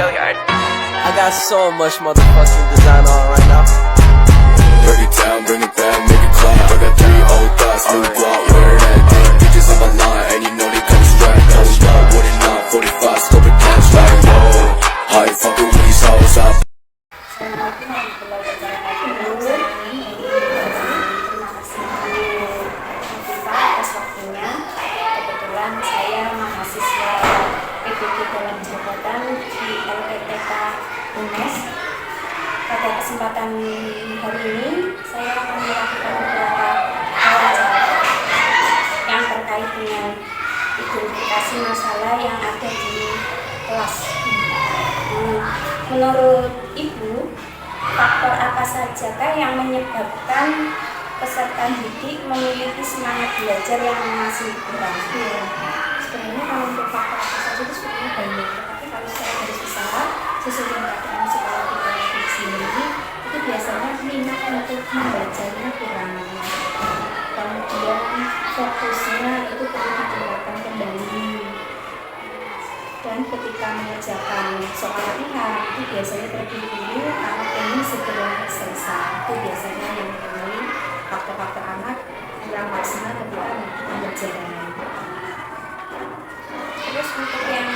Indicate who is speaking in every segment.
Speaker 1: I got so much motherfucking design on right now.
Speaker 2: Break it down, bring it back, make it clap. I got 3 old thoughts, new guap, wear that thing. Bitches on my line, and you know they come strapped. Hold up, what it not, 45, scope it cash like whoa. How you fucking with these hoes up?
Speaker 3: Atas waktunya, kebetulan saya mahasiswa PPG dalam jabatan di LPTK UNES. Pada kesempatan hari ini, saya akan melakukan beberapa wawancara yang terkait dengan identifikasi masalah yang ada di kelas. Menurut Ibu, faktor apa sajakah yang menyebabkan peserta didik memiliki semangat belajar yang masih kurang?
Speaker 4: Sebenarnya kalau untuk faktor apa saja itu sebenarnya banyak, tetapi kalau saya garis besar sesuai dengan keadaan psikologi klinik sendiri itu biasanya minat untuk membacanya kurang, kemudian fokusnya itu perlu ditingkatkan kembali, dan ketika mengerjakan soal latihan itu biasanya terlebih dulu karena ingin segera selesai. Itu biasanya yang mengenai faktor-faktor anak kurang maksimal ketika pembelajaran.
Speaker 3: Terus untuk yang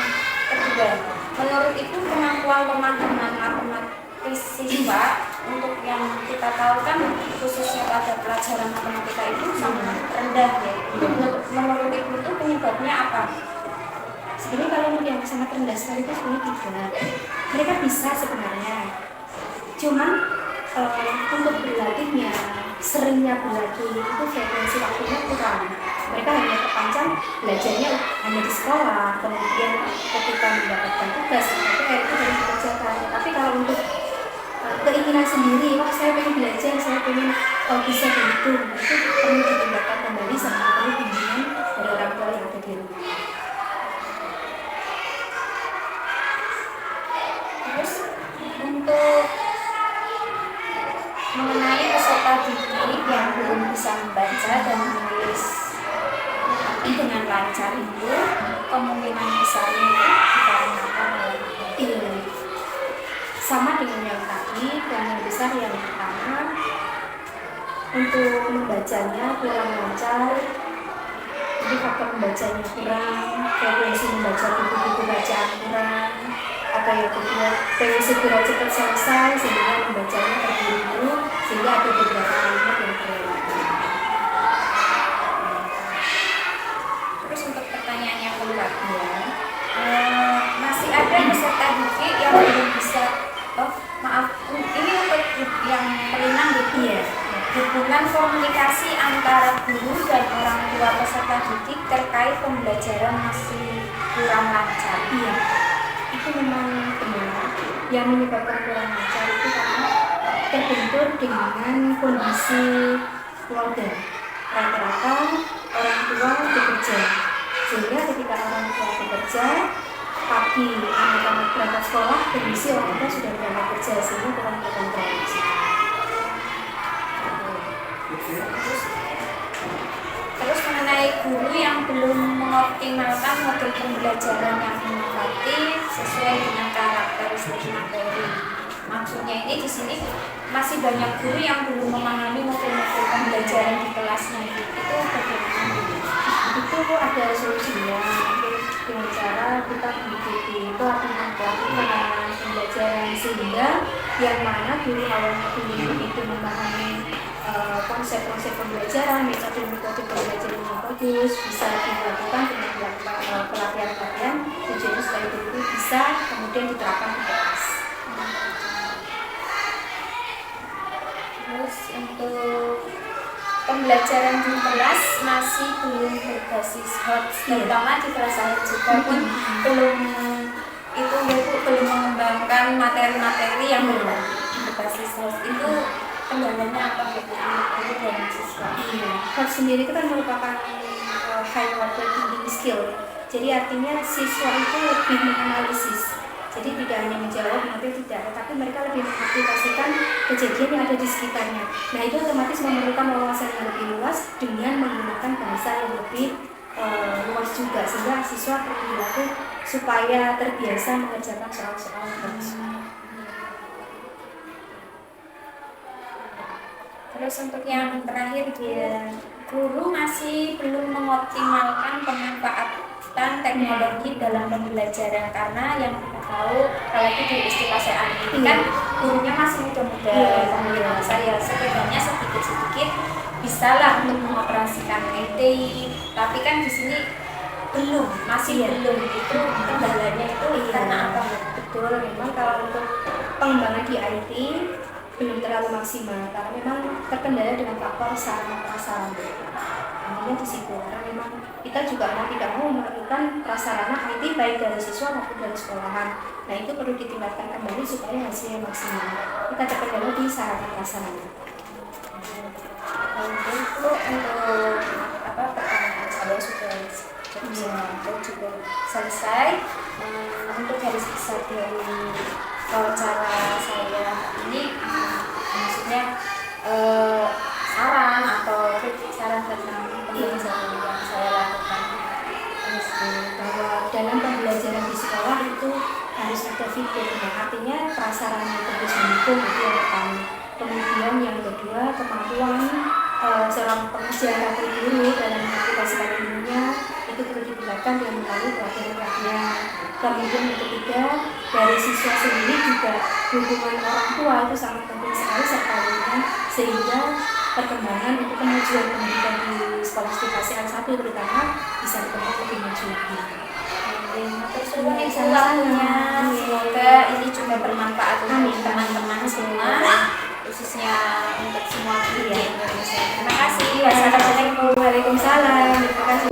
Speaker 3: kedua, menurut Ibu kemampuan pemahaman matematis siswa untuk yang kita tahu kan khususnya pada pelajaran matematika itu sangat rendah ya. Menurut Ibu itu penyebabnya apa?
Speaker 4: Sebenarnya kalau untuk yang sangat rendah sekali itu sebenarnya tidak. Mereka bisa sebenarnya, cuman untuk berlatihnya, seringnya berlatih itu frekuensi waktunya kurang. Mereka hanya terpancang belajarnya hanya di sekolah, kemudian ketika mendapatkan tugas itu harus dikerjakan. Tapi kalau untuk keinginan sendiri, wah saya pengen belajar, saya pengen bisa berhitung, itu perlu ditingkatkan kembali sama perlu bimbingan dari orang tua yang ada di rumah.
Speaker 3: Terus untuk mengenai peserta didik yang belum bisa membaca dan menulis dengan lancar itu kemungkinan besarnya itu dikarenakan ilmu.
Speaker 4: Sama dengan yang tadi, yang besar yang pertama untuk membacanya kurang lancar, jadi faktor membacanya kurang, frekuensi membaca buku-buku bacaan kurang, atau yang kedua pengen segera cepat selesai sehingga membacanya terburu-buru sehingga ada beberapa kalimat yang terlewatkan.
Speaker 3: Terus untuk pertanyaan yang kedua, masih ada peserta didik yang belum bisa, ini untuk yang pelinang gitu ya, hubungan komunikasi antara guru dan orang tua peserta didik terkait pembelajaran masih kurang lancar.
Speaker 4: Iya, itu memang benar. Yang menyebabkan kurang lancar itu karena terbentur dengan kondisi keluarga. Rata-rata orang tua bekerja, sehingga ketika orang tua bekerja pagi anak-anak berangkat sekolah, kondisi orang tua sudah berangkat kerja sehingga kurang terkontrol.
Speaker 3: Terus mengenai guru yang belum mengoptimalkan model pembelajaran yang inovatif sesuai dengan karakteristik materi. Maksudnya ini di sini masih banyak guru yang belum memahami model-model pembelajaran di kelasnya. Itu bagaimana?
Speaker 4: Itu ada solusinya dengan cara kita mengikuti pelatihan pembelajaran sehingga yang mana guru awalnya belum itu memahami konsep-konsep pembelajaran, metode-metode pembelajaran yang bagus bisa dilakukan dengan pelatihan-pelatihan tujuannya supaya guru bisa kemudian diterapkan di kelas.
Speaker 3: Terus untuk pembelajaran di kelas masih belum berbasis HOTS, terutama di kelas saya juga pun belum mengembangkan materi-materi yang berbasis HOTS. Itu kendalanya apa gitu untuk dari siswa?
Speaker 4: HOTS sendiri itu kan merupakan high order thinking skill. Jadi artinya siswa itu lebih menganalisis. Jadi tidak hanya menjawab materi tidak, tetapi mereka lebih mengaplikasikan kejadian yang ada di sekitarnya. Nah itu otomatis memerlukan wawasan yang lebih luas dengan menggunakan bahasa yang lebih luas juga, sehingga siswa perilaku supaya terbiasa mengerjakan soal-soal baris.
Speaker 3: Terus untuk yang terakhir dia, guru masih belum mengoptimalkan pemanfaatan teknologi dalam pembelajaran, karena yang kita tahu apalagi di istilah saya ini kan gurunya masih muda-muda, kemudian saya setidaknya sedikit-sedikit bisalah untuk mengoperasikan IT, tapi kan di sini masih belum itu kendalanya itu karena apa?
Speaker 4: Betul, memang kalau untuk pengembangan di IT belum terlalu maksimal karena memang terkendala dengan faktor sarana prasarana. Intinya di situ, karena memang kita juga mau tidak mau memerlukan prasarana IT baik dari siswa maupun dari sekolahan. Nah itu perlu ditingkatkan kembali supaya hasilnya maksimal. Kita terkendala di sarana prasarana.
Speaker 3: Itu untuk pertanyaan saya sudah juga selesai. Untuk garis besar dari wawancara saya ini, maksudnya saran tentang pembelajaran yang saya lakukan
Speaker 4: Bahwa dalam pembelajaran di sekolah itu harus ada feedback, artinya prasarana itu harus mendukung, itu yang pertama. Kemudian yang kedua, kemampuan seorang pengajar atau guru dalam mengaplikasikan ilmunya itu perlu ditingkatkan dengan melalui pelatihan-pelatihan. Kemudian yang ketiga, dari siswa sendiri juga hubungan orang tua itu sangat penting sekali serta dengan sehingga perkembangan untuk kemajuan pendidikan di Skolastika Al-1 terutama bisa dikembangkan lebih maju lagi.
Speaker 3: Terus waktunya, semoga ini juga bermanfaat untuk teman-teman semua, khususnya untuk semua guru di Indonesia. Terima kasih. Wassalamualaikum.
Speaker 4: Waalaikumsalam. Terima kasih.